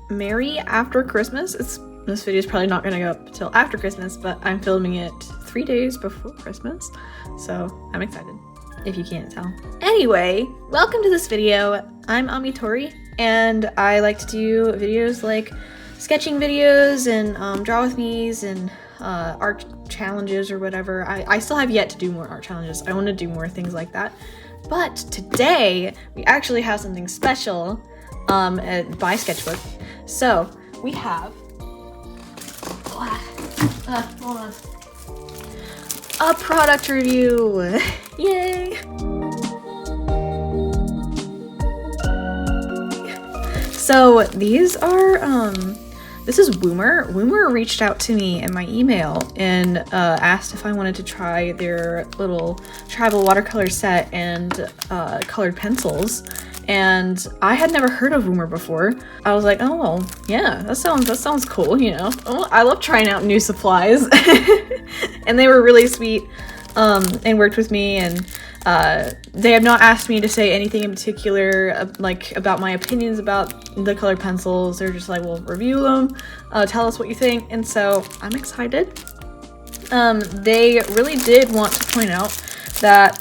Merry after Christmas. This video is probably not gonna go up till after Christmas, but I'm filming it 3 days before Christmas, so I'm excited, if you can't tell. Anyway, welcome to this video. I'm Amitori, and I like to do videos like sketching videos and draw with me's and art challenges or whatever. I still have yet to do more art challenges. I want to do more things like that. But today, we actually have something special by Sketchbook. So, we have hold on. A product review! Yay! So, these are, this is Woomer. Woomer reached out to me in my email and asked if I wanted to try their little travel watercolor set and colored pencils. And I had never heard of Woomer before. I was like, oh, well, yeah, that sounds cool, you know. Oh, I love trying out new supplies. And they were really sweet and worked with me, and they have not asked me to say anything in particular, like about my opinions about the colored pencils. They're just like, well, review them, tell us what you think, and so I'm excited. They really did want to point out that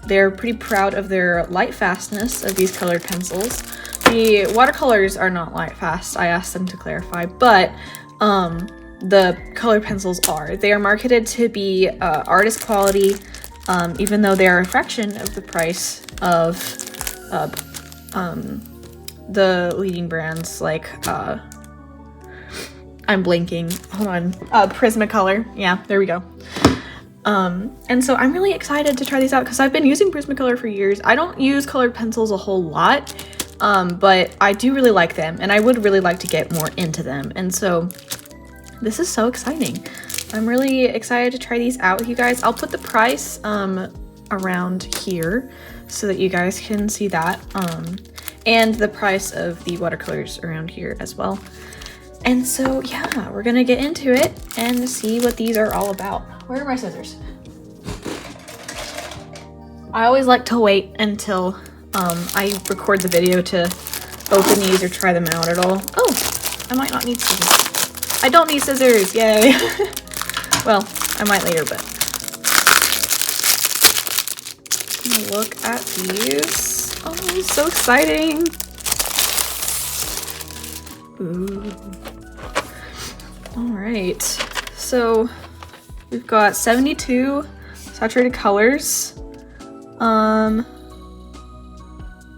they're pretty proud of their light fastness of these colored pencils. The watercolors are not light fast, I asked them to clarify, but the colored pencils are. They are marketed to be artist quality, even though they are a fraction of the price of the leading brands like I'm blanking, hold on, Prismacolor. Yeah, there we go. And so I'm really excited to try these out because I've been using Prismacolor for years. I don't use colored pencils a whole lot, but I do really like them, and I would really like to get more into them. And so this is so exciting. I'm really excited to try these out with you guys. I'll put the price around here so that you guys can see that, and the price of the watercolors around here as well. And so yeah, we're gonna get into it and see what these are all about. Where are my scissors? I always like to wait until I record the video to open these or try them out at all. Oh, I might not need scissors. I don't need scissors, yay. Well, I might later, but. Look at these. Oh, so exciting. Ooh. All right, so we've got 72 saturated colors.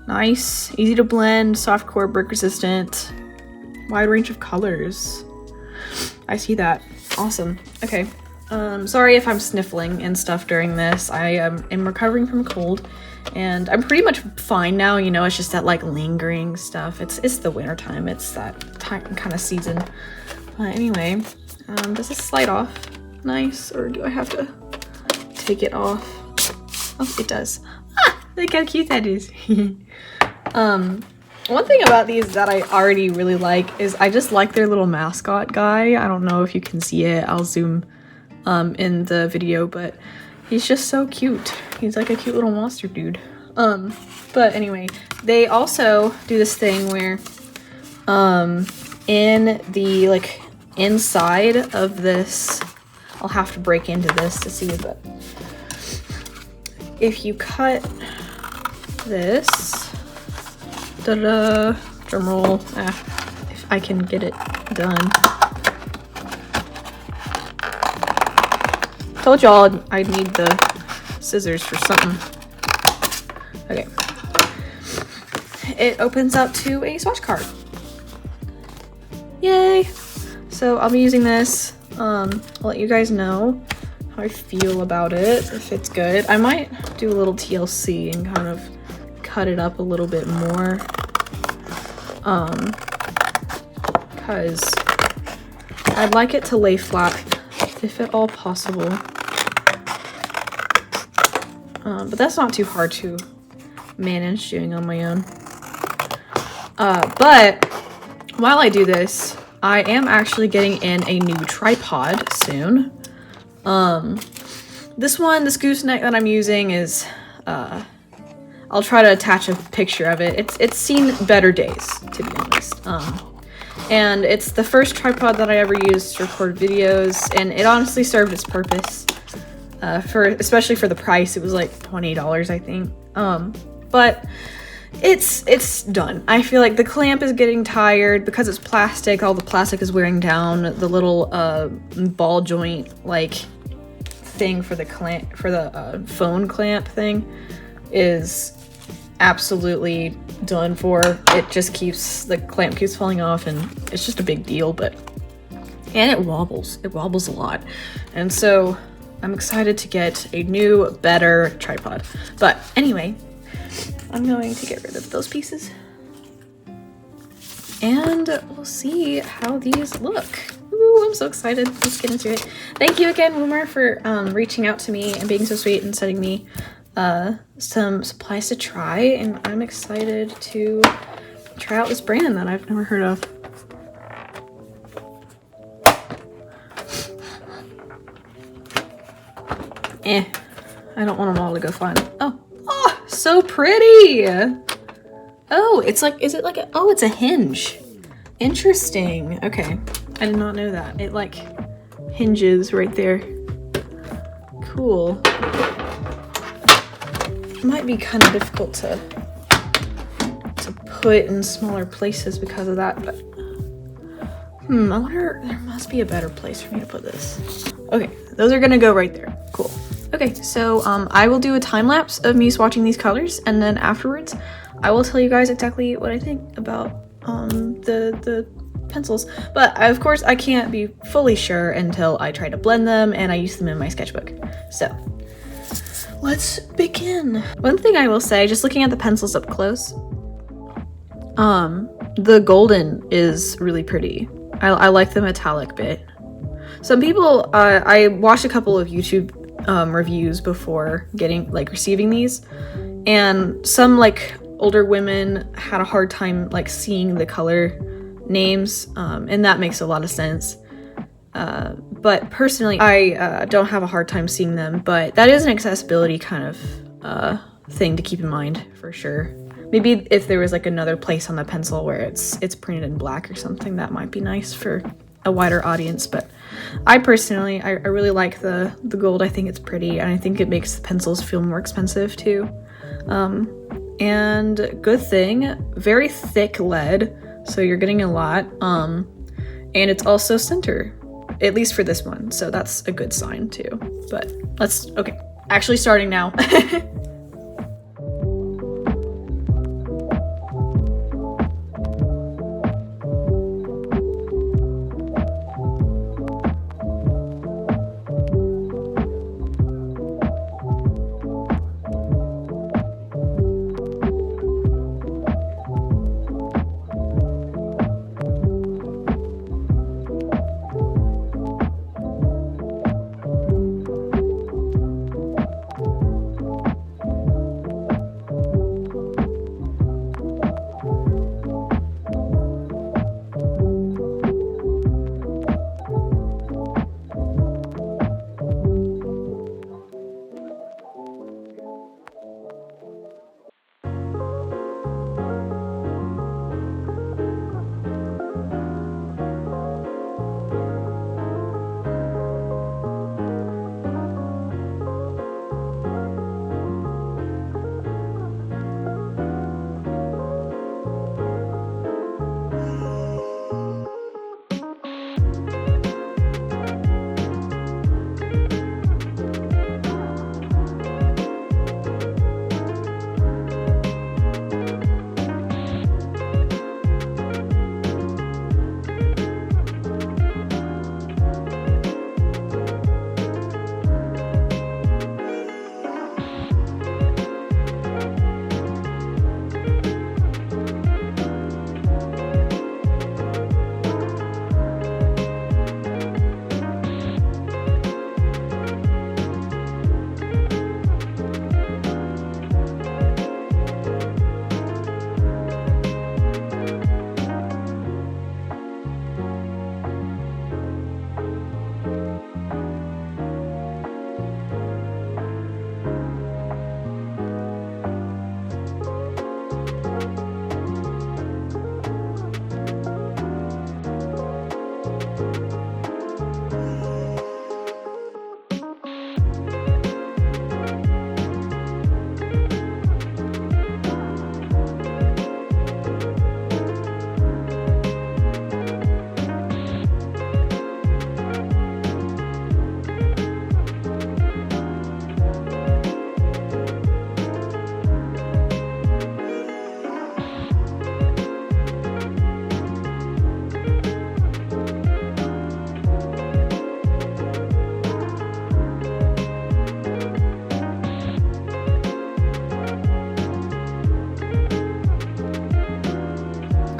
Nice, easy to blend, soft core, break resistant, wide range of colors. I see that. Awesome. Okay. Sorry if I'm sniffling and stuff during this. I am recovering from a cold, and I'm pretty much fine now. You know, it's just that like lingering stuff. It's the winter time. It's that kind of season. Anyway, does this slide off nice, or do I have to take it off? Oh, it does. Ah, look how cute that is. One thing about these that I already really like is I just like their little mascot guy. I don't know if you can see it. I'll zoom in the video, but he's just so cute. He's like a cute little monster dude. But anyway, they also do this thing where in the like inside of this, I'll have to break into this to see, but if you cut this, drum roll, if I can get it done. Told y'all I'd need the scissors for something. Okay. It opens up to a swatch card. Yay! So I'll be using this. I'll let you guys know how I feel about it, if it's good. I might do a little TLC and kind of cut it up a little bit more. Because I'd like it to lay flat, if at all possible. But that's not too hard to manage doing on my own. But while I do this, I am actually getting in a new tripod soon. This gooseneck that I'm using is, I'll I'll try to attach a picture of it. It's seen better days, to be honest. And it's the first tripod that I ever used to record videos, and it honestly served its purpose. Especially for the price, it was like $20, I think. But it's done. I feel like the clamp is getting tired because it's plastic. All the plastic is wearing down. The little ball joint like thing for the clamp, for the phone clamp thing, is absolutely done for. It just keeps, the clamp keeps falling off, and it's just a big deal. And it wobbles a lot, and so I'm excited to get a new, better tripod. But anyway, I'm going to get rid of those pieces, and we'll see how these look. Ooh, I'm so excited. Let's get into it. Thank you again, Woomer, for reaching out to me and being so sweet and sending me some supplies to try, and I'm excited to try out this brand that I've never heard of. I don't want them all to go flying. Oh, so pretty. Oh, it's like, is it like a, oh, it's a hinge. Interesting. Okay, I did not know that. It like hinges right there. Cool. It might be kind of difficult to put in smaller places because of that, but I wonder, there must be a better place for me to put this. Okay, those are gonna go right there. Cool. Okay, so I will do a time lapse of me swatching these colors, and then afterwards I will tell you guys exactly what I think about the pencils. But of course I can't be fully sure until I try to blend them and I use them in my sketchbook. So let's begin. One thing I will say, just looking at the pencils up close, the golden is really pretty. I like the metallic bit. Some people, I watched a couple of YouTube reviews before receiving these, and some like older women had a hard time like seeing the color names, and that makes a lot of sense. But personally, I don't have a hard time seeing them, but that is an accessibility kind of thing to keep in mind for sure. Maybe if there was like another place on the pencil where it's printed in black or something, that might be nice for a wider audience. But I personally, I really like the gold. I think it's pretty, and I think it makes the pencils feel more expensive too. And good thing, very thick lead, so you're getting a lot. And it's also center, at least for this one, so that's a good sign too. But okay, actually starting now.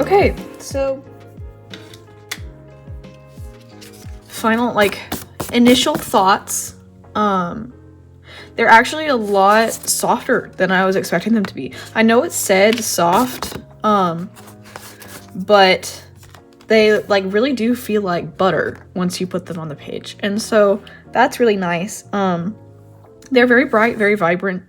Okay, so final, like, initial thoughts. They're actually a lot softer than I was expecting them to be. I know it said soft, but they like really do feel like butter once you put them on the page. And so that's really nice. They're very bright, very vibrant.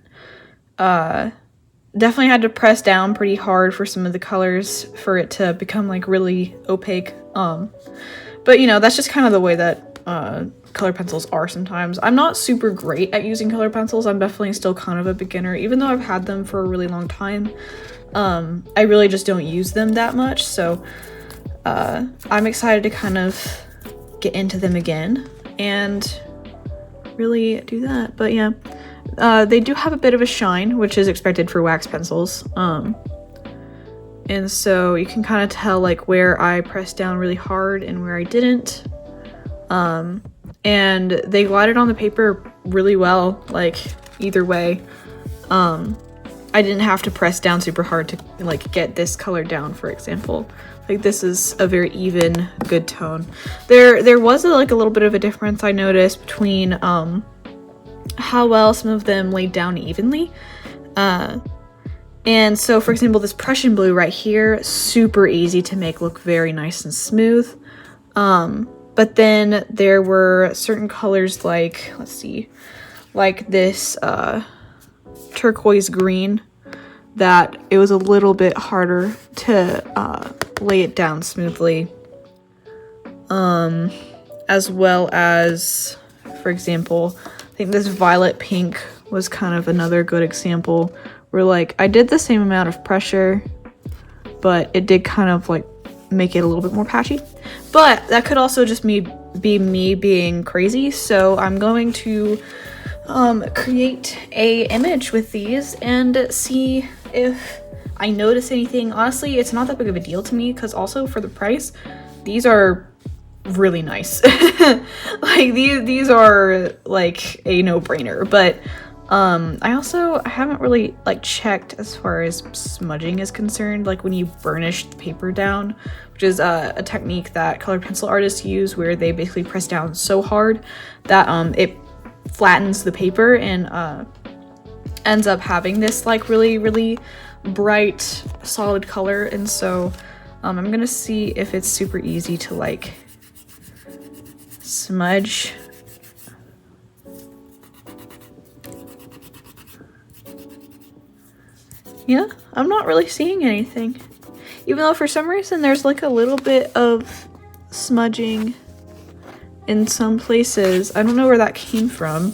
Definitely had to press down pretty hard for some of the colors for it to become like really opaque. But you know, that's just kind of the way that color pencils are sometimes. I'm not super great at using color pencils. I'm definitely still kind of a beginner, even though I've had them for a really long time. I really just don't use them that much, so I'm excited to kind of get into them again and really do that. But yeah, they do have a bit of a shine, which is expected for wax pencils. And so you can kind of tell like where I pressed down really hard and where I didn't. And they glided on the paper really well, like either way. I didn't have to press down super hard to like get this color down, for example. Like this is a very even, good tone. There was like a little bit of a difference I noticed between how well some of them laid down evenly. And so, for example, this Prussian blue right here, super easy to make look very nice and smooth. But then there were certain colors like, let's see, like this turquoise green that it was a little bit harder to lay it down smoothly. As well as, for example, I think this violet pink was kind of another good example where like I did the same amount of pressure, but it did kind of like make it a little bit more patchy. But that could also just be me being crazy, so I'm going to create a image with these and see if I notice anything. Honestly, it's not that big of a deal to me because also for the price, these are really nice. Like these are like a no-brainer. But I haven't really like checked as far as smudging is concerned, like when you burnish the paper down, which is a technique that colored pencil artists use where they basically press down so hard that it flattens the paper and ends up having this like really bright solid color. And so I'm gonna see if it's super easy to like smudge. Yeah, I'm not really seeing anything. Even though for some reason there's like a little bit of smudging in some places. I don't know where that came from.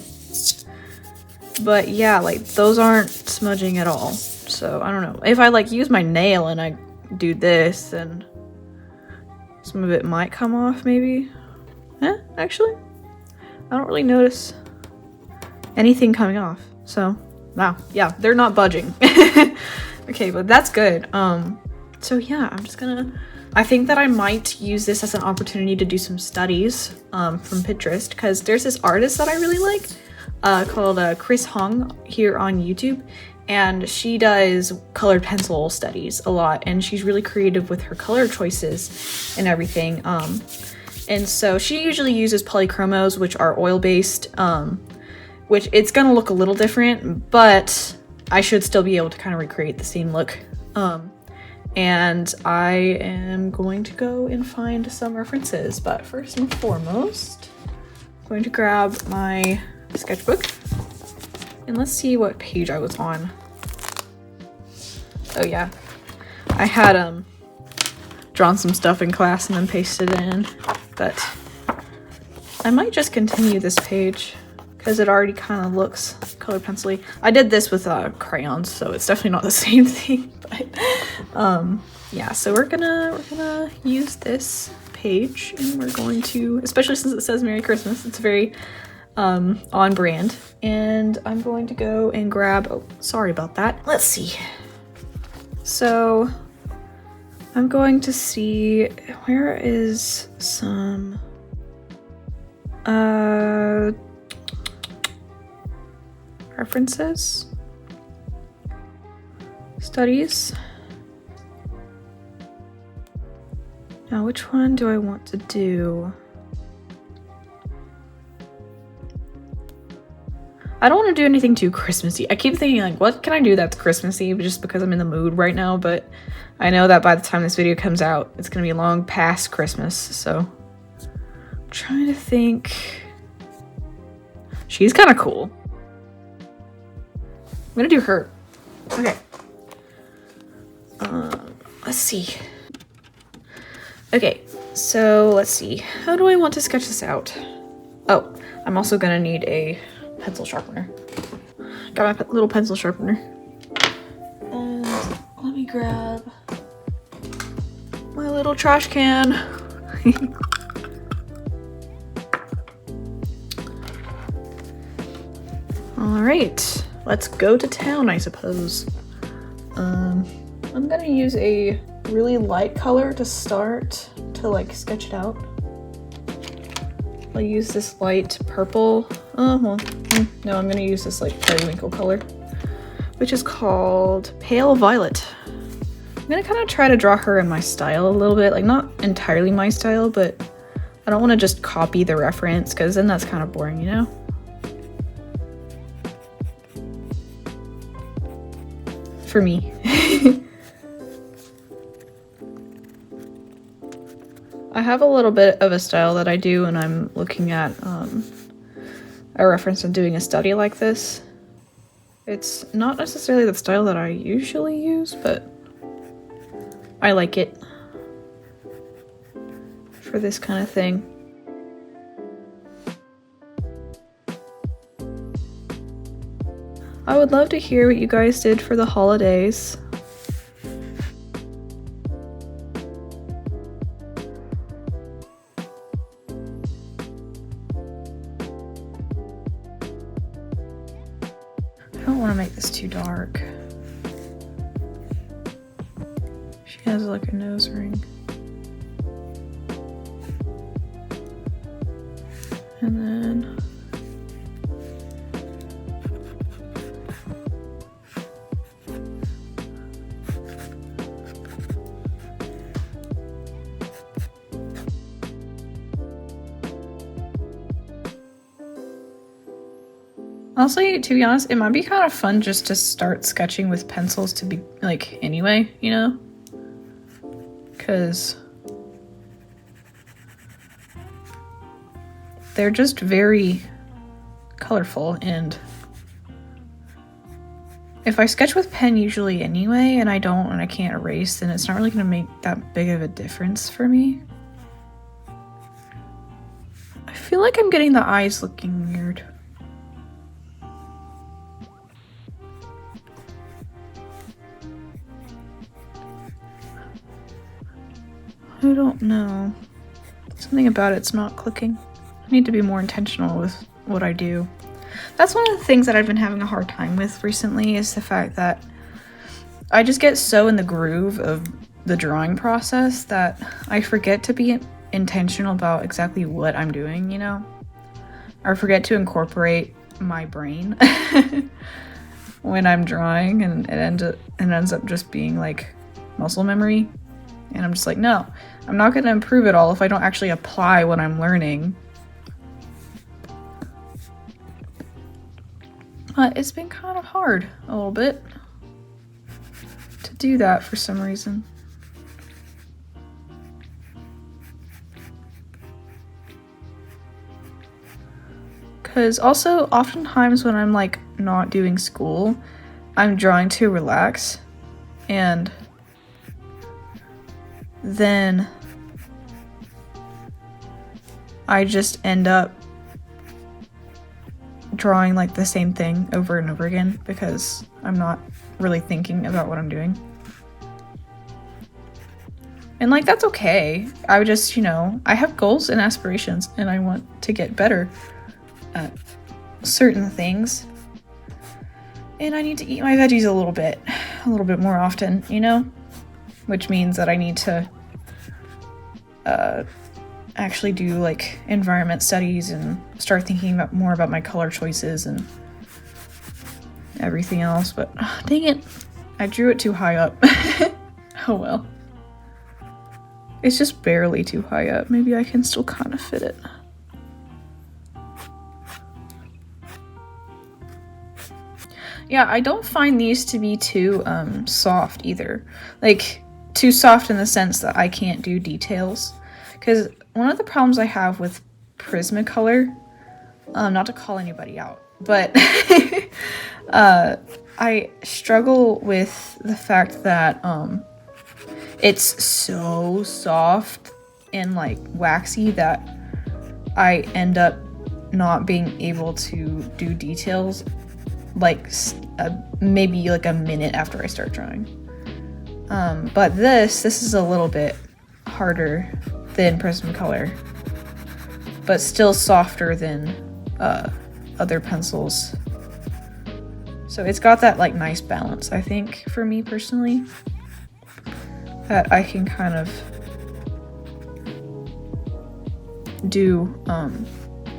But yeah, like those aren't smudging at all. So I don't know. If I like use my nail and I do this, then some of it might come off maybe. Actually, I don't really notice anything coming off. So wow, yeah, they're not budging. Okay, but that's good. So yeah, I think that I might use this as an opportunity to do some studies from Pinterest, because there's this artist that I really like called Chris Hong here on YouTube, and she does colored pencil studies a lot, and she's really creative with her color choices and everything. And so she usually uses polychromos, which are oil-based, which it's gonna look a little different, but I should still be able to kind of recreate the same look. And I am going to go and find some references, but first and foremost, I'm going to grab my sketchbook and let's see what page I was on. Oh yeah, I had drawn some stuff in class and then pasted it in, but I might just continue this page because it already kind of looks color pencil-y. I did this with crayons, so it's definitely not the same thing, but yeah, so we're gonna use this page and we're going to, especially since it says Merry Christmas, it's very on brand, and I'm going to go and grab, oh, sorry about that. Let's see. So I'm going to see, where is some references, studies. Now, which one do I want to do? I don't want to do anything too Christmassy. I keep thinking, like, what can I do that's Christmassy just because I'm in the mood right now, but I know that by the time this video comes out, it's gonna be long past Christmas, so I'm trying to think. She's kind of cool. I'm gonna do her. Okay. Let's see. Okay, so let's see. How do I want to sketch this out? Oh, I'm also gonna need a pencil sharpener. Got my little pencil sharpener. And let me grab my little trash can. All right, let's go to town, I suppose. I'm gonna use a really light color to start to like sketch it out. I'll use this light purple. No, I'm gonna use this like periwinkle color, which is called Pale Violet. I'm gonna kind of try to draw her in my style a little bit, like not entirely my style, but I don't want to just copy the reference because then that's kind of boring, you know? For me. I have a little bit of a style that I do when I'm looking at a reference and doing a study like this. It's not necessarily the style that I usually use, but I like it for this kind of thing. I would love to hear what you guys did for the holidays. I don't want to make this too dark. She has like a nose ring. And then honestly, to be honest, it might be kind of fun just to start sketching with pencils to be like anyway, you know? Because they're just very colorful, and if I sketch with pen usually anyway and I can't erase, then it's not really gonna make that big of a difference for me. I feel like I'm getting the eyes looking weird. I don't know. Something about it's not clicking. I need to be more intentional with what I do. That's one of the things that I've been having a hard time with recently, is the fact that I just get so in the groove of the drawing process that I forget to be intentional about exactly what I'm doing, you know? I forget to incorporate my brain when I'm drawing, and it ends up just being like muscle memory. And I'm just like, no, I'm not going to improve it all if I don't actually apply what I'm learning. But it's been kind of hard a little bit to do that for some reason. Because also, oftentimes when I'm like not doing school, I'm drawing to relax, and then I just end up drawing like the same thing over and over again because I'm not really thinking about what I'm doing. And like, that's okay. I just, you know, I have goals and aspirations and I want to get better at certain things. And I need to eat my veggies a little bit more often, you know? Which means that I need to actually do like environment studies and start thinking more about my color choices and everything else. But dang it, I drew it too high up. Oh well. It's just barely too high up. Maybe I can still kind of fit it. Yeah, I don't find these to be too soft either. Like, too soft in the sense that I can't do details. Because one of the problems I have with Prismacolor, not to call anybody out, but I struggle with the fact that it's so soft and like waxy that I end up not being able to do details like maybe like a minute after I start drawing. But this is a little bit harder than Prismacolor, but still softer than other pencils. So it's got that like nice balance, I think, for me personally, that I can kind of do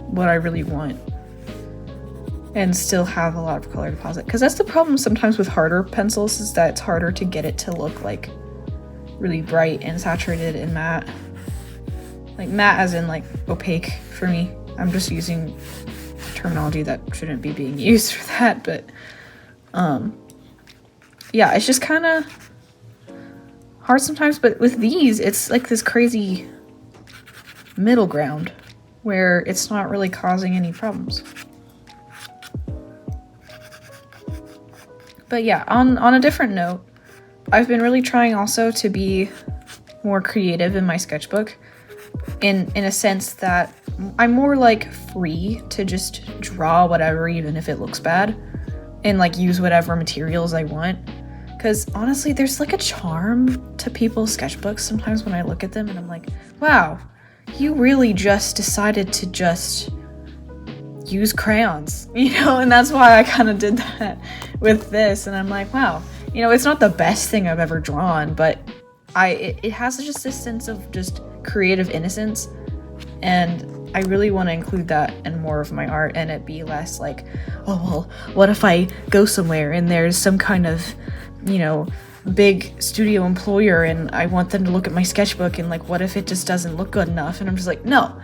what I really want and still have a lot of color deposit. Because that's the problem sometimes with harder pencils, is that it's harder to get it to look like really bright and saturated and matte. Like matte as in like opaque for me. I'm just using terminology that shouldn't be being used for that, but yeah, it's just kind of hard sometimes. But with these, it's like this crazy middle ground where it's not really causing any problems. But yeah, on a different note, I've been really trying also to be more creative in my sketchbook, in a sense that I'm more like free to just draw whatever, even if it looks bad, and like use whatever materials I want. Because honestly, there's like a charm to people's sketchbooks sometimes when I look at them and I'm like, wow, you really just decided to just use crayons, you know? And that's why I kind of did that with this. And I'm like, wow, you know, it's not the best thing I've ever drawn, but it has just this sense of just creative innocence, and I really want to include that in more of my art, and it be less like, oh well, what if I go somewhere and there's some kind of, you know, big studio employer and I want them to look at my sketchbook, and like, what if it just doesn't look good enough? And I'm just like, no,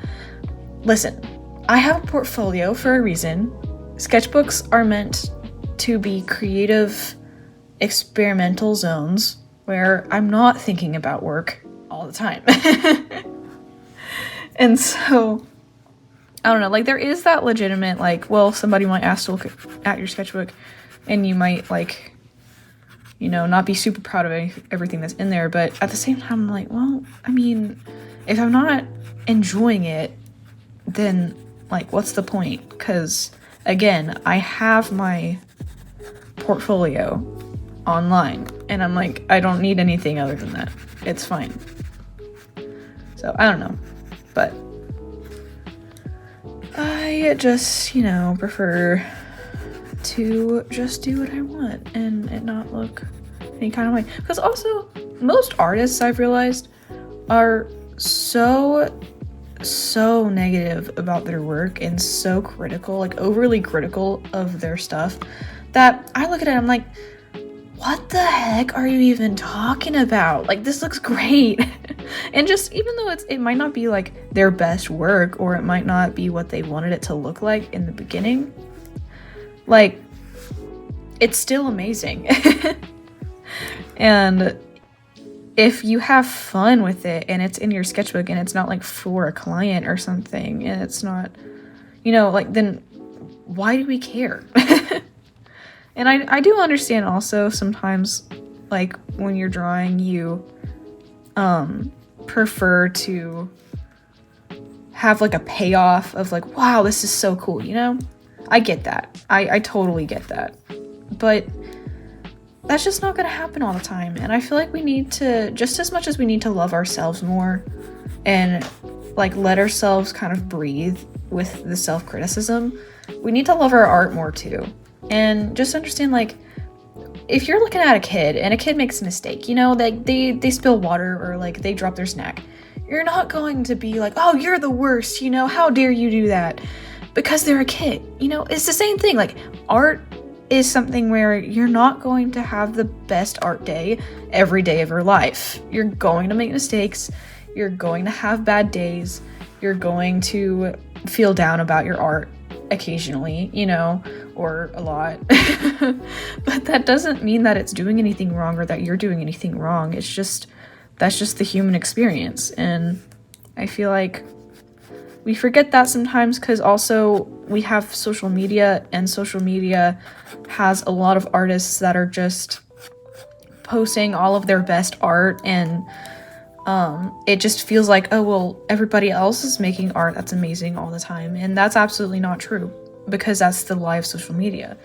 listen, I have a portfolio for a reason. Sketchbooks are meant to be creative, experimental zones where I'm not thinking about work all the time. And so, I don't know, like, there is that legitimate, like, well, somebody might ask to look at your sketchbook and you might, like, you know, not be super proud of everything that's in there, but at the same time, I'm like, well, I mean, if I'm not enjoying it, then, like, what's the point? Because, again, I have my portfolio online, and I'm like, I don't need anything other than that. It's fine. So, I don't know. But I just, you know, prefer to just do what I want and it not look any kind of way. Because also, most artists, I've realized, are so negative about their work and so critical, like overly critical of their stuff, that I look at it, I'm like, what the heck are you even talking about? Like, this looks great. And just, even though it might not be like their best work, or it might not be what they wanted it to look like in the beginning, like, it's still amazing. And if you have fun with it and it's in your sketchbook and it's not like for a client or something, and it's not, you know, like, then why do we care? And I do understand also sometimes, like, when you're drawing, you prefer to have like a payoff of like, wow, this is so cool, you know? I get that. I totally get that. But that's just not gonna happen all the time. And I feel like we need to, just as much as we need to love ourselves more and like let ourselves kind of breathe with the self-criticism, we need to love our art more too. And just understand, like, if you're looking at a kid and a kid makes a mistake, you know, they spill water or like they drop their snack, you're not going to be like, oh, you're the worst, you know, how dare you do that? Because they're a kid, you know? It's the same thing. Like, art is something where you're not going to have the best art day every day of your life. You're going to make mistakes. You're going to have bad days. You're going to feel down about your art occasionally, you know, or a lot. But that doesn't mean that it's doing anything wrong or that you're doing anything wrong. It's just, that's just the human experience. And I feel like we forget that sometimes because also we have social media, and social media has a lot of artists that are just posting all of their best art, and it just feels like, oh, well, everybody else is making art that's amazing all the time. And that's absolutely not true, because that's the lie of social media.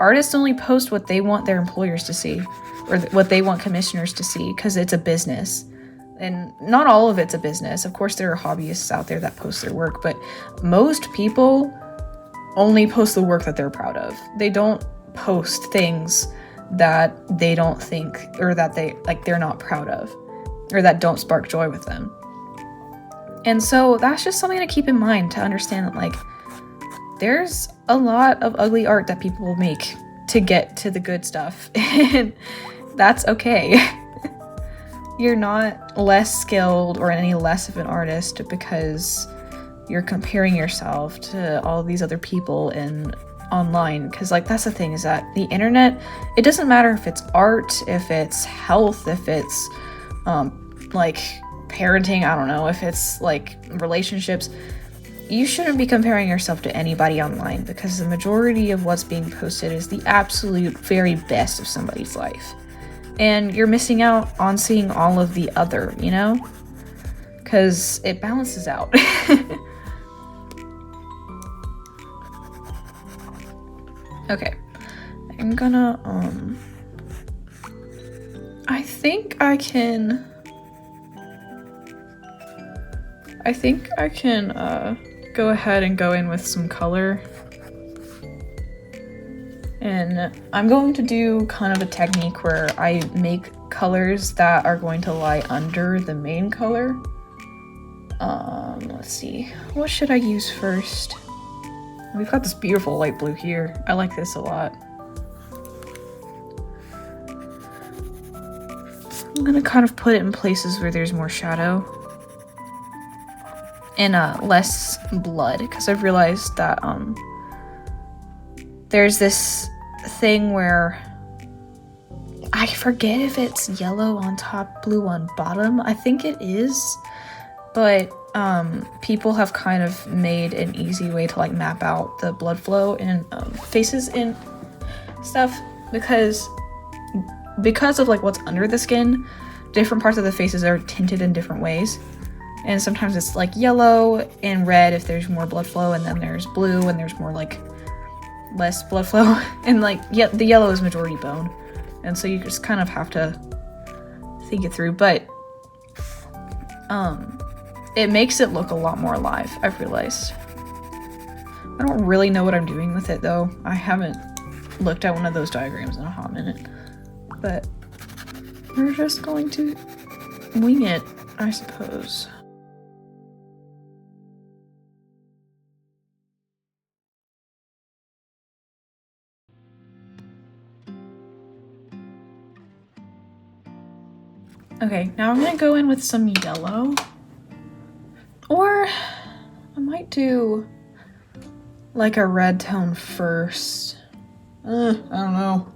Artists only post what they want their employers to see, or what they want commissioners to see, because it's a business. And not all of it's a business. Of course, there are hobbyists out there that post their work, but most people only post the work that they're proud of. They don't post things that they don't think, or that they're not proud of, or that don't spark joy with them. And so that's just something to keep in mind, to understand that, like, there's a lot of ugly art that people will make to get to the good stuff, and that's okay. You're not less skilled or any less of an artist because you're comparing yourself to all these other people in online. Because, like, that's the thing, is that the internet, it doesn't matter if it's art, if it's health, if it's like parenting, I don't know, if it's like relationships. You shouldn't be comparing yourself to anybody online, because the majority of what's being posted is the absolute very best of somebody's life. And you're missing out on seeing all of the other, you know? Because it balances out. Okay. I'm gonna, I think I can go ahead and go in with some color. And I'm going to do kind of a technique where I make colors that are going to lie under the main color. Let's see. What should I use first? We've got this beautiful light blue here. I like this a lot. I'm gonna kind of put it in places where there's more shadow and less blood, because I've realized that there's this thing where I forget if it's yellow on top, blue on bottom. I think it is, but people have kind of made an easy way to like map out the blood flow in faces and stuff, because of like what's under the skin. Different parts of the faces are tinted in different ways, and sometimes it's like yellow and red if there's more blood flow, and then there's blue and there's more like less blood flow, and like, yeah, the yellow is majority bone, and so you just kind of have to think it through. But it makes it look a lot more alive, I've realized. I don't really know what I'm doing with it though. I haven't looked at one of those diagrams in a hot minute, but we're just going to wing it, I suppose. Okay, now I'm gonna go in with some yellow. Or I might do like a red tone first. I don't know.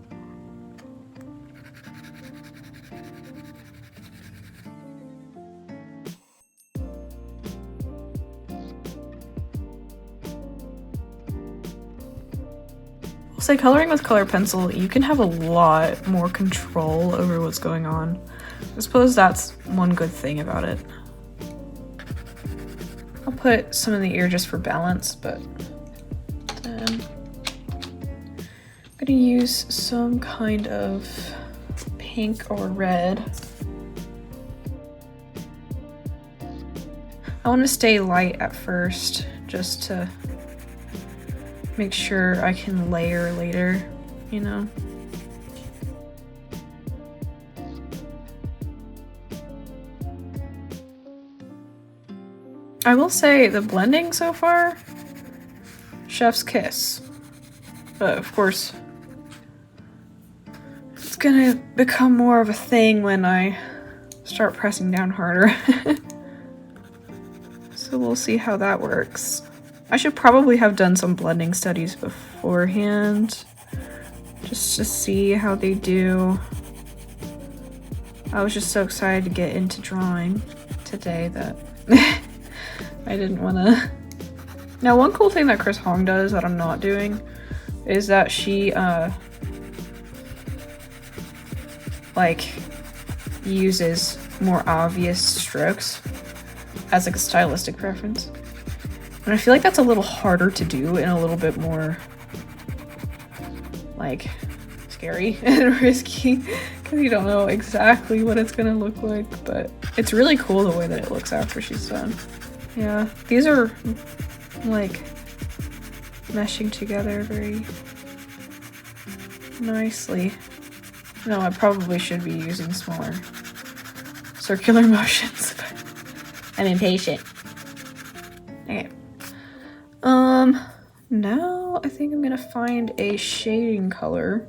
I'll say, coloring with color pencil, you can have a lot more control over what's going on. I suppose that's one good thing about it. I'll put some in the ear just for balance, but then I'm gonna use some kind of pink or red. I want to stay light at first, just to make sure I can layer later, you know? I will say the blending so far, chef's kiss. But of course, it's gonna become more of a thing when I start pressing down harder. So we'll see how that works. I should probably have done some blending studies beforehand, just to see how they do. I was just so excited to get into drawing today that I didn't want to. Now, one cool thing that Chris Hong does that I'm not doing is that she like uses more obvious strokes as like a stylistic preference. And I feel like that's a little harder to do and a little bit more like scary and risky because you don't know exactly what it's gonna look like, but it's really cool the way that it looks after she's done. Yeah, these are like meshing together very nicely. No, I probably should be using smaller circular motions, but I'm impatient. Okay. Now I think I'm gonna find a shading color.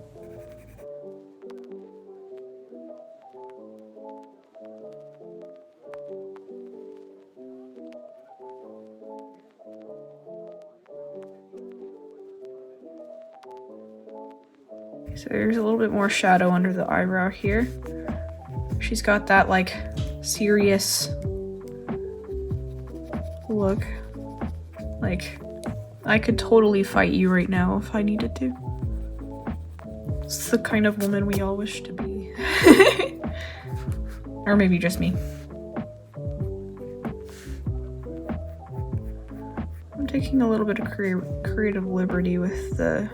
So there's a little bit more shadow under the eyebrow here. She's got that like serious look. Like, I could totally fight you right now if I needed to. It's the kind of woman we all wish to be. Or maybe just me. I'm taking a little bit of creative liberty with the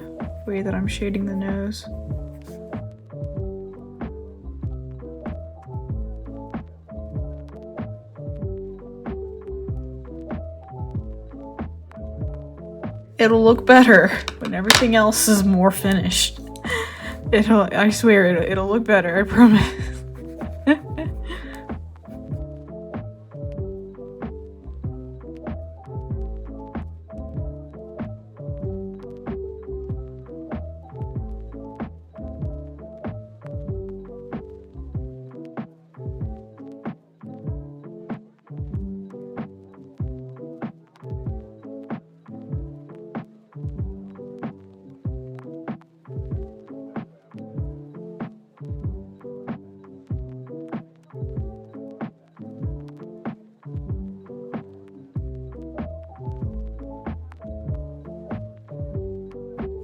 way that I'm shading the nose. It'll look better when everything else is more finished. I swear, it'll look better, I promise.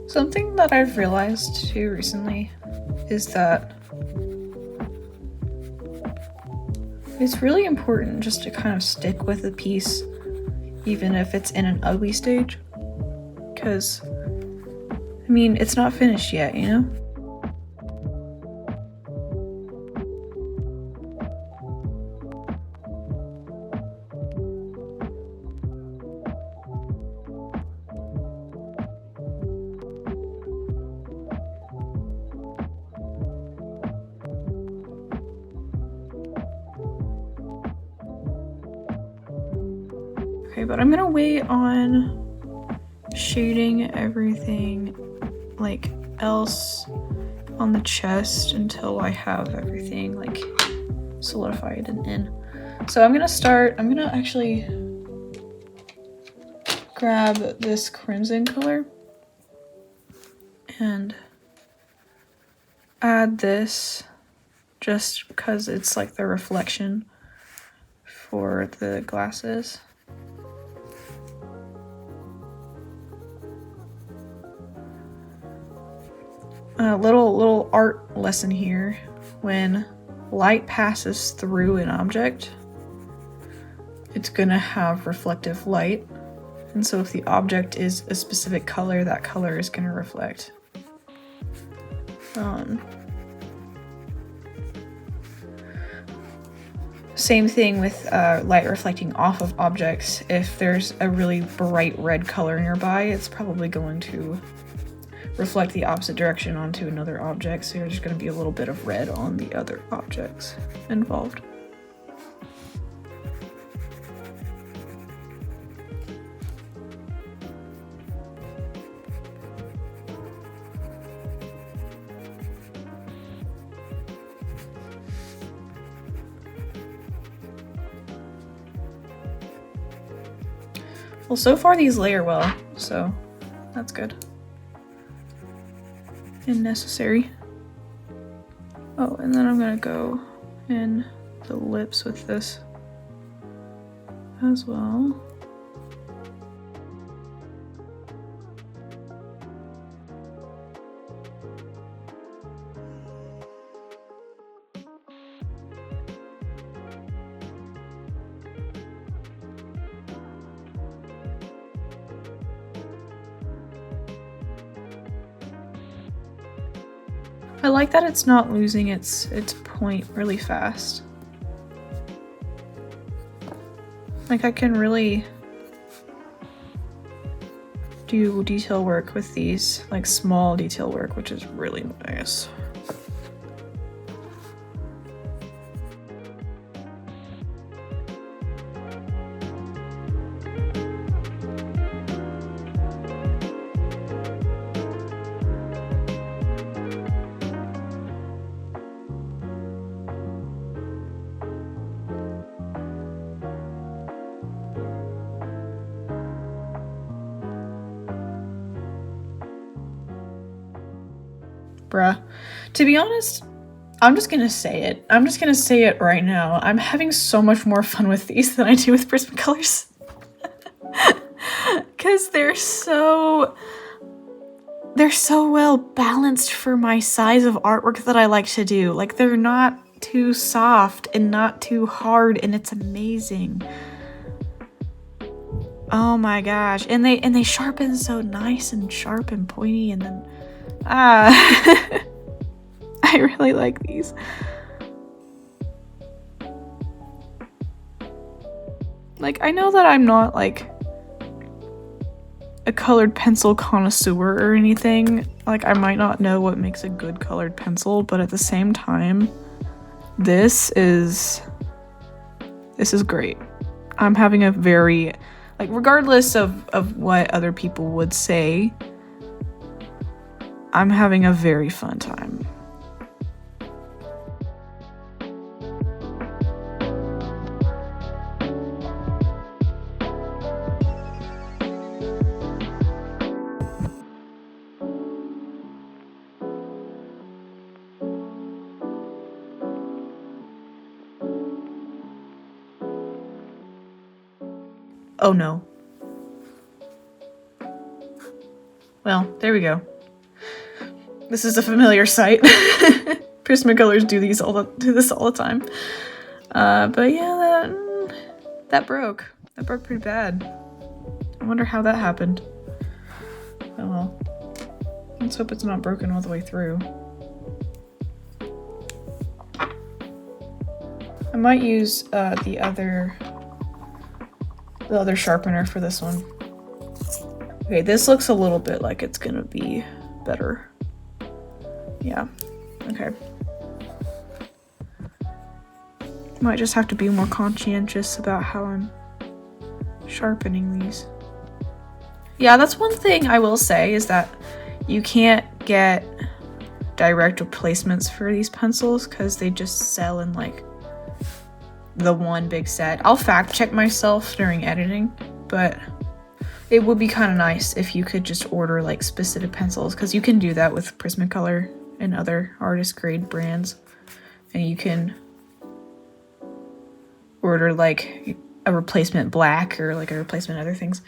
Something that I've realized too recently is that it's really important just to kind of stick with a piece even if it's in an ugly stage, because I mean, it's not finished yet, you know? Okay, but I'm gonna wait on shading everything like else on the chest until I have everything like solidified and in. So I'm gonna actually grab this crimson color and add this just because it's like the reflection for the glasses. A little art lesson here. When light passes through an object, it's gonna have reflective light. And so if the object is a specific color, that color is gonna reflect. Same thing with light reflecting off of objects. If there's a really bright red color nearby, it's probably going to reflect the opposite direction onto another object, so there's just going to be a little bit of red on the other objects involved. Well, so far these layer well, so that's good. And necessary. Oh, and then I'm gonna go in the lips with this as well. I like that it's not losing its point really fast. Like I can really do detail work with these, like small detail work, which is really nice. Bruh. To be honest, I'm just gonna say it. I'm just gonna say it right now. I'm having so much more fun with these than I do with Prismacolors. Because they're so well balanced for my size of artwork that I like to do. Like, they're not too soft and not too hard, and it's amazing. Oh my gosh. And they sharpen so nice and sharp and pointy, and then I really like these. Like, I know that I'm not like a colored pencil connoisseur or anything. Like, I might not know what makes a good colored pencil, but at the same time, this is great. I'm having a very, like, regardless of what other people would say, I'm having a very fun time. Oh no. Well, there we go. This is a familiar sight. Prismacolors do this all the time. But yeah, that broke. That broke pretty bad. I wonder how that happened. Oh well. Let's hope it's not broken all the way through. I might use the other sharpener for this one. Okay, this looks a little bit like it's gonna be better. Yeah, okay. Might just have to be more conscientious about how I'm sharpening these. Yeah, that's one thing I will say, is that you can't get direct replacements for these pencils because they just sell in like the one big set. I'll fact check myself during editing, but it would be kind of nice if you could just order like specific pencils, because you can do that with Prismacolor and other artist grade brands, and you can order like a replacement black or like a replacement other things,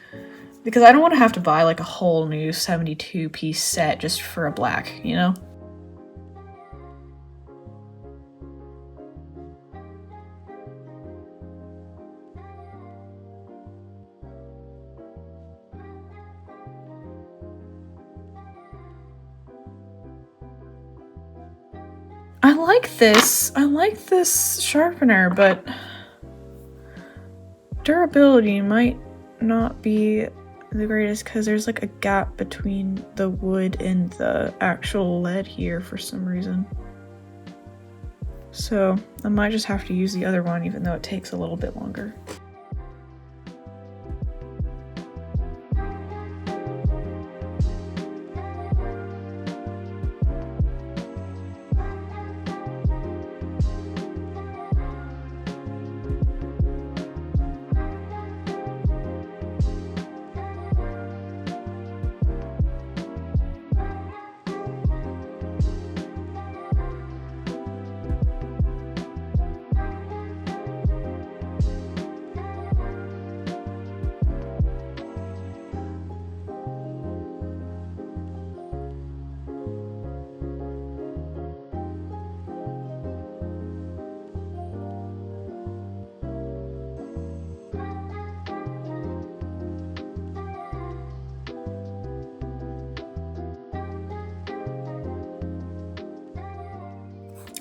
because I don't want to have to buy like a whole new 72 piece set just for a black, you know? I like this sharpener, but durability might not be the greatest because there's like a gap between the wood and the actual lead here for some reason. So I might just have to use the other one, even though it takes a little bit longer.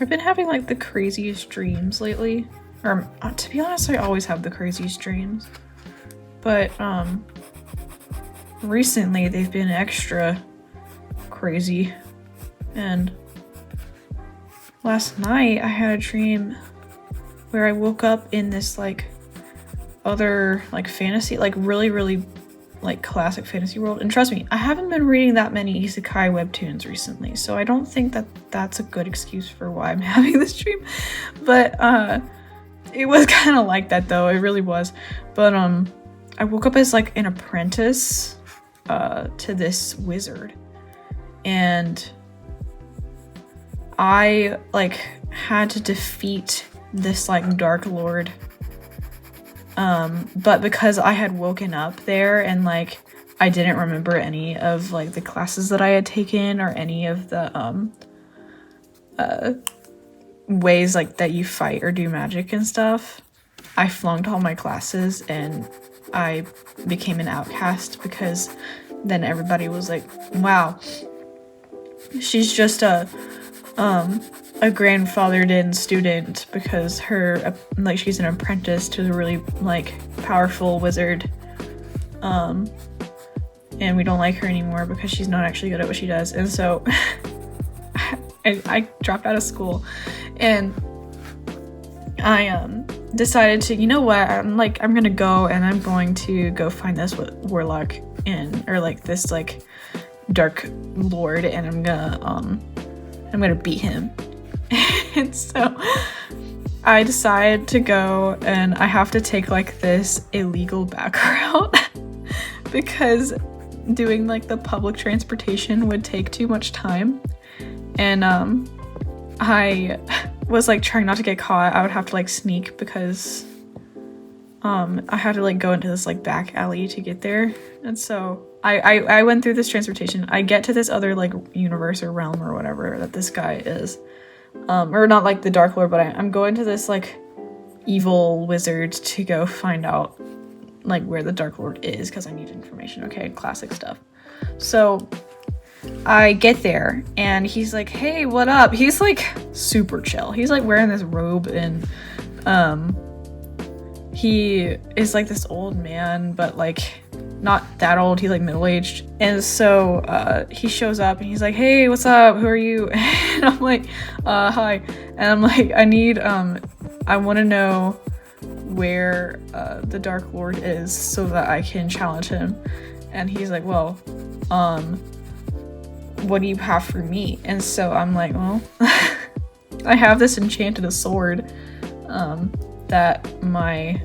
I've been having like the craziest dreams lately. Or to be honest, I always have the craziest dreams. But recently they've been extra crazy. And last night I had a dream where I woke up in this like other like fantasy, like really like classic fantasy world. And trust me, I haven't been reading that many isekai webtoons recently, so I don't think that that's a good excuse for why I'm having this dream. But it was kind of like that though, it really was. But I woke up as like an apprentice to this wizard, and I like had to defeat this like dark lord. But because I had woken up there and like I didn't remember any of like the classes that I had taken or any of the ways like that you fight or do magic and stuff, I flunked all my classes and I became an outcast, because then everybody was like, wow, she's just a grandfathered in student because her like she's an apprentice to the really like powerful wizard, and we don't like her anymore because she's not actually good at what she does. And so I dropped out of school, and I decided to, you know what, I'm gonna go and I'm going to go find this warlock or like this like dark lord, and I'm gonna beat him. And so I decided to go, and I have to take like this illegal back route because doing like the public transportation would take too much time. And I was like trying not to get caught. I would have to like sneak because I had to like go into this like back alley to get there. And so I went through this transportation. I get to this other like universe or realm or whatever that this guy is. Or not like the Dark Lord, but I'm going to this like evil wizard to go find out like where the Dark Lord is because I need information. Okay, classic stuff. So I get there and he's like, hey, what up? He's like super chill. He's like wearing this robe, and he is like this old man, but like not that old. He's like middle-aged. And so he shows up and he's like, hey, what's up? Who are you? And I'm like, hi. And I'm like, I want to know where the Dark Lord is so that I can challenge him. And he's like, well, what do you have for me? And so I'm like, well, I have this enchanted sword that my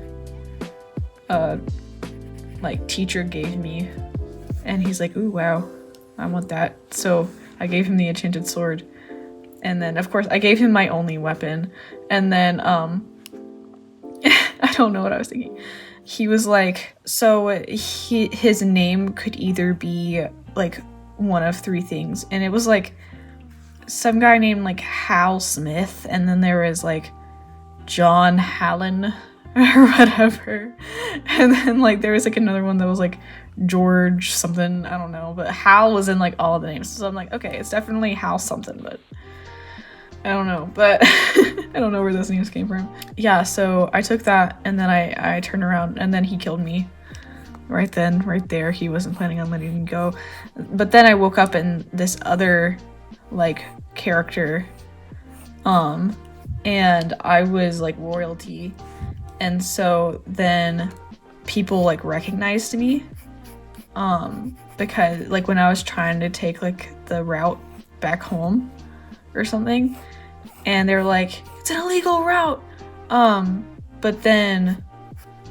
like teacher gave me. And he's like, ooh, wow, I want that. So I gave him the enchanted sword, and then of course I gave him my only weapon. And then I don't know what I was thinking. He was like, so his name could either be like one of three things, and it was like some guy named like Hal Smith, and then there was like John Hallen or whatever, and then like there was like another one that was like George something, I don't know, but Hal was in like all of the names. So I'm like, okay, it's definitely Hal something, but I don't know. But I don't know where those names came from. Yeah, so I took that, and then I turned around, and then he killed me right then, right there. He wasn't planning on letting me go. But then I woke up in this other like character, and I was like royalty. And so then people like recognized me, because like when I was trying to take like the route back home or something, and they're like, it's an illegal route. But then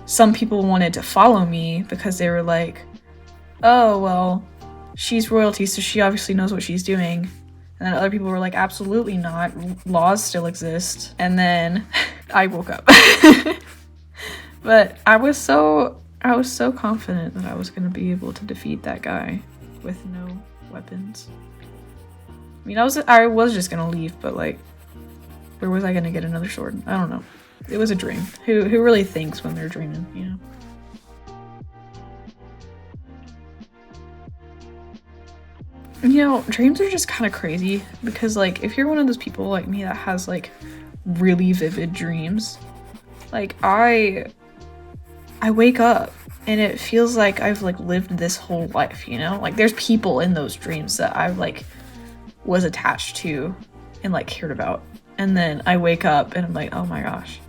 some people wanted to follow me because they were like, oh, well, she's royalty, so she obviously knows what she's doing. And then other people were like, absolutely not. Laws still exist. And then I woke up. But I was so confident that I was going to be able to defeat that guy with no weapons. I mean, I was just going to leave, but like, where was I going to get another sword? I don't know. It was a dream. Who really thinks when they're dreaming, you know? You know, dreams are just kind of crazy because, like, if you're one of those people like me that has, like, really vivid dreams, like, I wake up and it feels like I've, like, lived this whole life, you know? Like, there's people in those dreams that I, like, was attached to and, like, cared about. And then I wake up and I'm like, oh my gosh,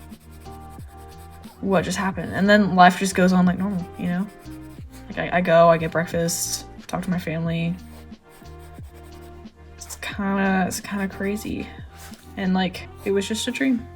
what just happened? And then life just goes on like normal, you know? Like, I go, I get breakfast, talk to my family. It's kind of crazy. And, like, it was just a dream.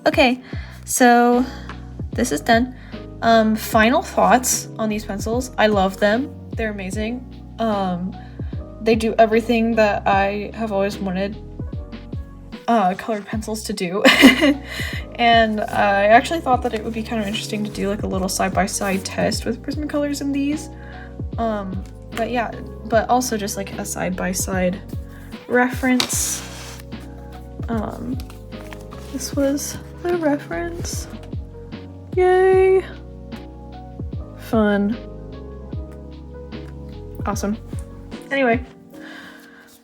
Okay, so this is done. Final thoughts on these pencils. I love them. They're amazing. They do everything that I have always wanted colored pencils to do. And I actually thought that it would be kind of interesting to do like a little side-by-side test with Prismacolors in these. But yeah, but also just like a side-by-side reference. This was the reference. Yay! Fun. Awesome. Anyway,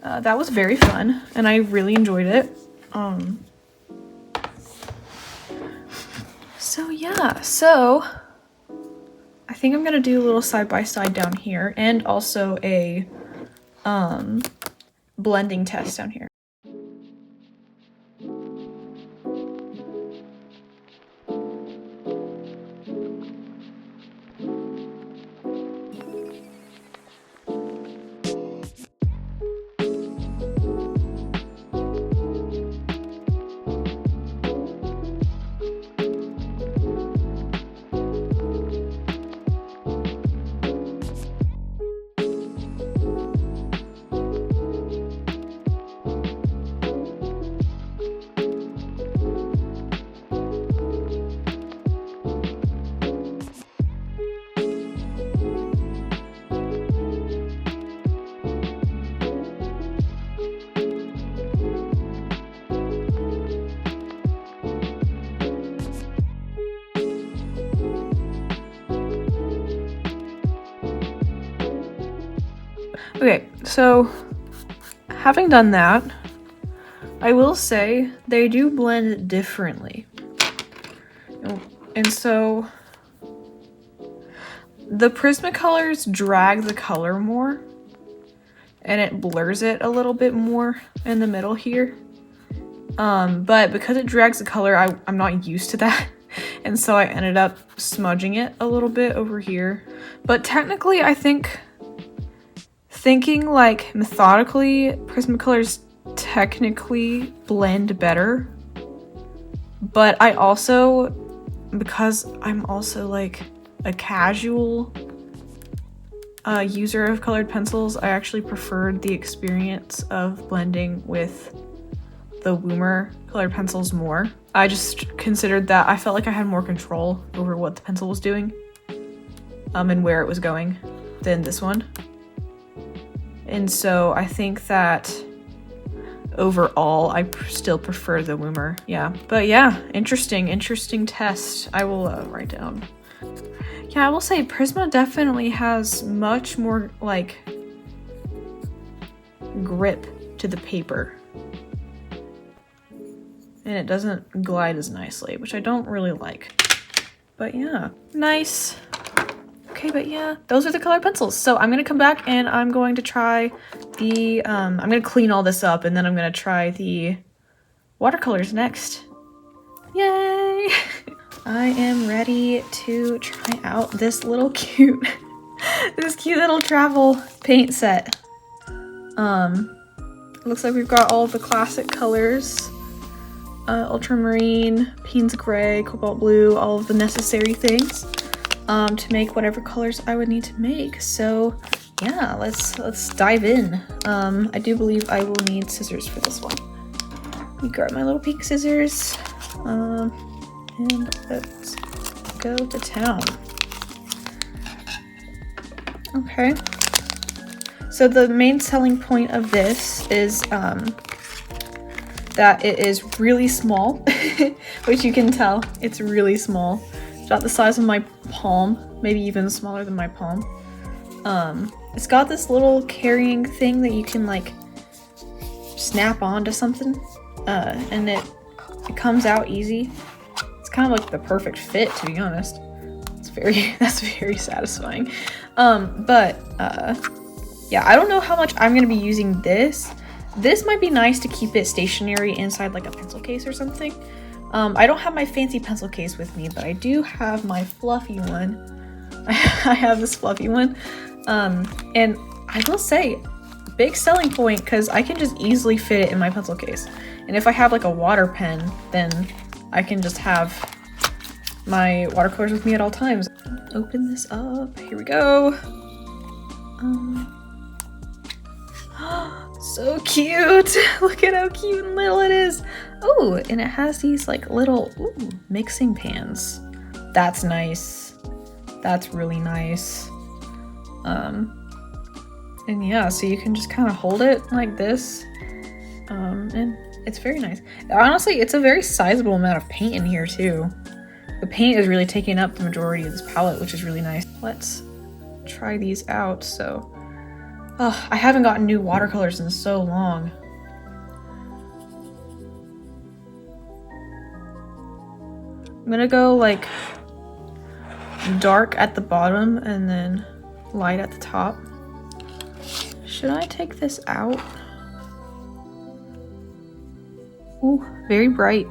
that was very fun, and I really enjoyed it. So yeah, so I think I'm gonna do a little side-by-side down here, and also a blending test down here. Okay, so having done that, I will say they do blend differently. And so the Prismacolors drag the color more, and it blurs it a little bit more in the middle here. But because it drags the color, I'm not used to that. and so I ended up smudging it a little bit over here. But technically, I think thinking like methodically, Prismacolors technically blend better. But I also, because I'm also like a casual user of colored pencils, I actually preferred the experience of blending with the Woomer colored pencils more. I just considered that I felt like I had more control over what the pencil was doing and where it was going than this one. And so I think that overall I still prefer the Woomer. Yeah, but yeah, interesting test. I will write down. Yeah, I will say Prisma definitely has much more like grip to the paper. And it doesn't glide as nicely, which I don't really like. But yeah, nice. Okay, but yeah, those are the colored pencils. So I'm gonna come back and I'm going to try the, I'm gonna clean all this up and then I'm gonna try the watercolors next. Yay! I am ready to try out this little cute, this cute little travel paint set. It looks like we've got all the classic colors. Ultramarine, Payne's Gray, Cobalt Blue, all of the necessary things to make whatever colors I would need to make. So yeah, let's dive in. I do believe I will need scissors for this one. Let me grab my little pink scissors. And let's go to town. Okay. So the main selling point of this is that it is really small, which you can tell it's really small. It's about the size of my palm, maybe even smaller than my palm. It's got this little carrying thing that you can like snap onto something, and it comes out easy. Kind of like the perfect fit, to be honest. That's very satisfying. Yeah, I don't know how much I'm gonna be using this. This might be nice to keep it stationary inside like a pencil case or something. I don't have my fancy pencil case with me, but I do have my fluffy one. I have this fluffy one. And I will say, big selling point, because I can just easily fit it in my pencil case. And if I have like a water pen, then I can just have my watercolors with me at all times. Open this up. Here we go. So cute. Look at how cute and little it is. Oh, and it has these like little mixing pans. That's nice. That's really nice. And yeah, so you can just kind of hold it like this. And it's very nice. Honestly, it's a very sizable amount of paint in here too. The paint is really taking up the majority of this palette, which is really nice. Let's try these out. So, I haven't gotten new watercolors in so long. I'm gonna go like dark at the bottom and then light at the top. Should I take this out? Ooh, very bright.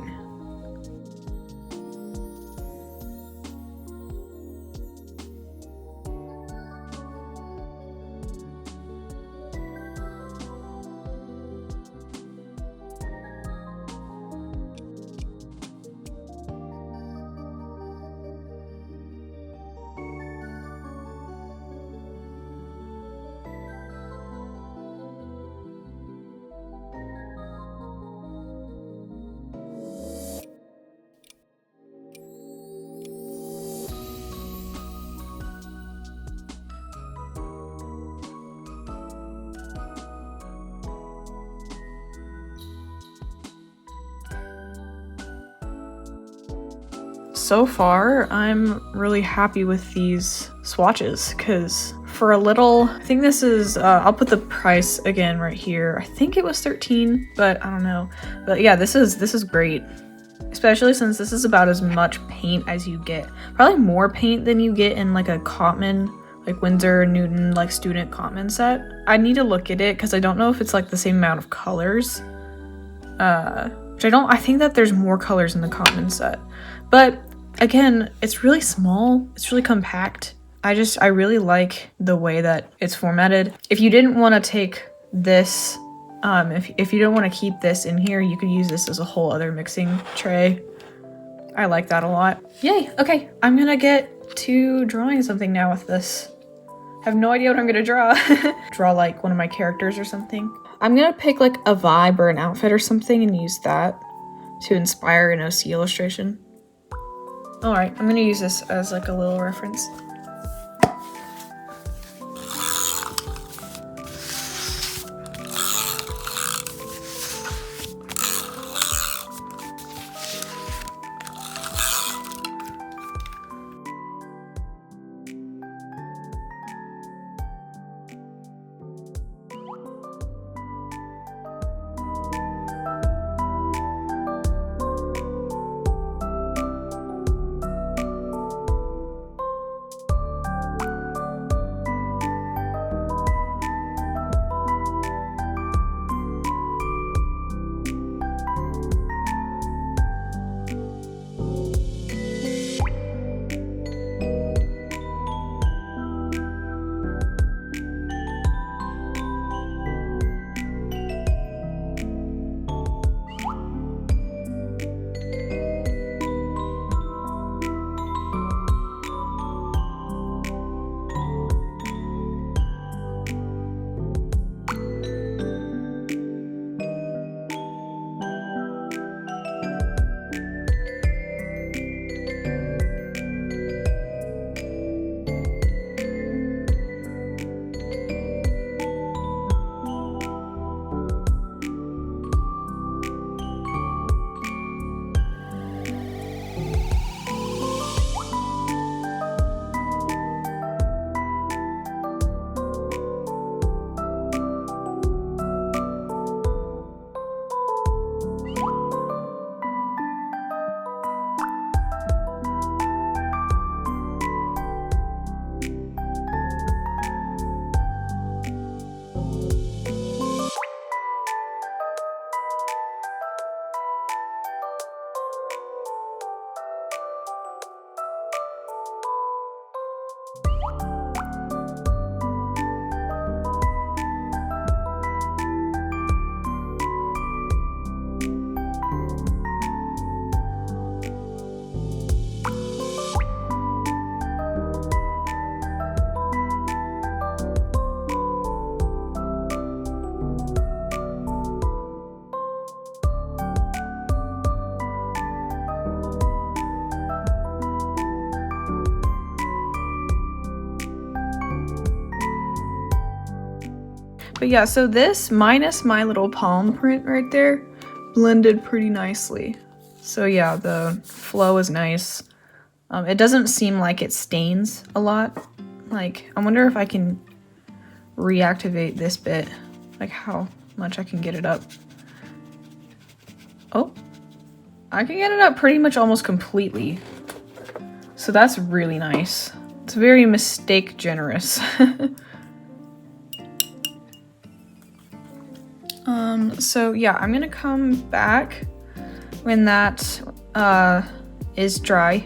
So far, I'm really happy with these swatches because for a little, I think this is, I'll put the price again right here. I think it was 13, but I don't know. But yeah, this is great, especially since this is about as much paint as you get. Probably more paint than you get in like a Cotman, like Winsor & Newton, like student Cotman set. I need to look at it because I don't know if it's like the same amount of colors. Which I think that there's more colors in the Cotman set. But again, it's really small. It's really compact. I really like the way that it's formatted. If you didn't want to take this, if you don't want to keep this in here, you could use this as a whole other mixing tray. I like that a lot. Yay, okay, I'm gonna get to drawing something now with this. I have no idea what I'm gonna draw. Draw like one of my characters or something. I'm gonna pick like a vibe or an outfit or something and use that to inspire an OC illustration. All right, I'm gonna use this as like a little reference. But yeah, so this minus my little palm print right there blended pretty nicely. So yeah, the flow is nice. It doesn't seem like it stains a lot. Like, I wonder if I can reactivate this bit, like how much I can get it up. Oh, I can get it up pretty much almost completely. So that's really nice. It's very mistake generous. So yeah, I'm gonna come back when that is dry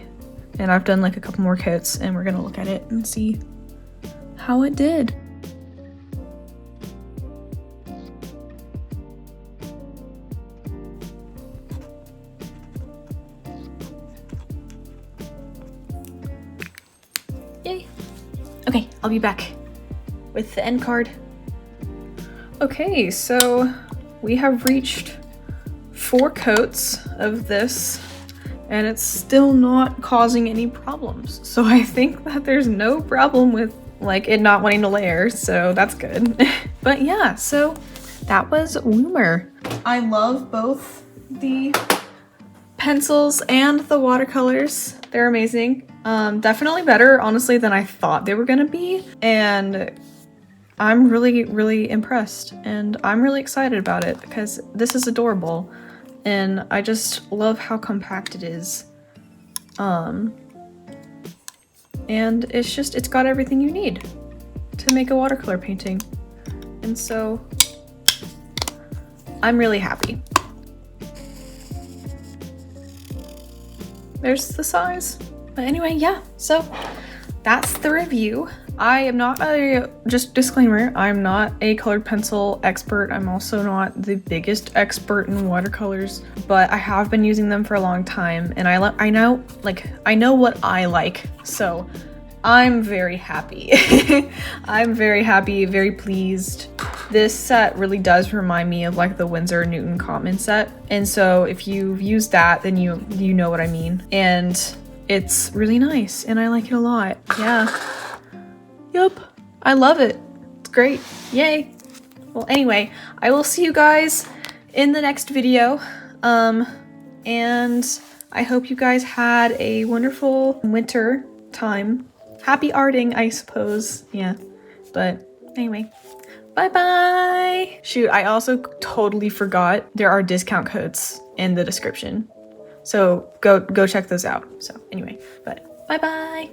and I've done like a couple more coats, and we're gonna look at it and see how it did. Yay. Okay, I'll be back with the end card. Okay, so we have reached 4 coats of this, and it's still not causing any problems. So I think that there's no problem with like it not wanting to layer, so that's good. But yeah, so that was Woomer. I love both the pencils and the watercolors. They're amazing. Definitely better, honestly, than I thought they were gonna be. And I'm really, really impressed, and I'm really excited about it because this is adorable, and I just love how compact it is. And it's got everything you need to make a watercolor painting. And so I'm really happy. there's the size. But anyway, yeah, so that's the review. I am not just disclaimer, I'm not a colored pencil expert. I'm also not the biggest expert in watercolors, but I have been using them for a long time, and I know what I like, so I'm very happy. I'm very happy, very pleased. This set really does remind me of like the Winsor & Newton Common set, and so if you've used that, then you know what I mean. And it's really nice, and I like it a lot. Yeah. Yup. I love it. It's great. Yay. Well, anyway, I will see you guys in the next video. And I hope you guys had a wonderful winter time. Happy arting, I suppose. Yeah. But anyway, bye-bye. Shoot, I also totally forgot there are discount codes in the description. So go check those out. So anyway, but bye-bye.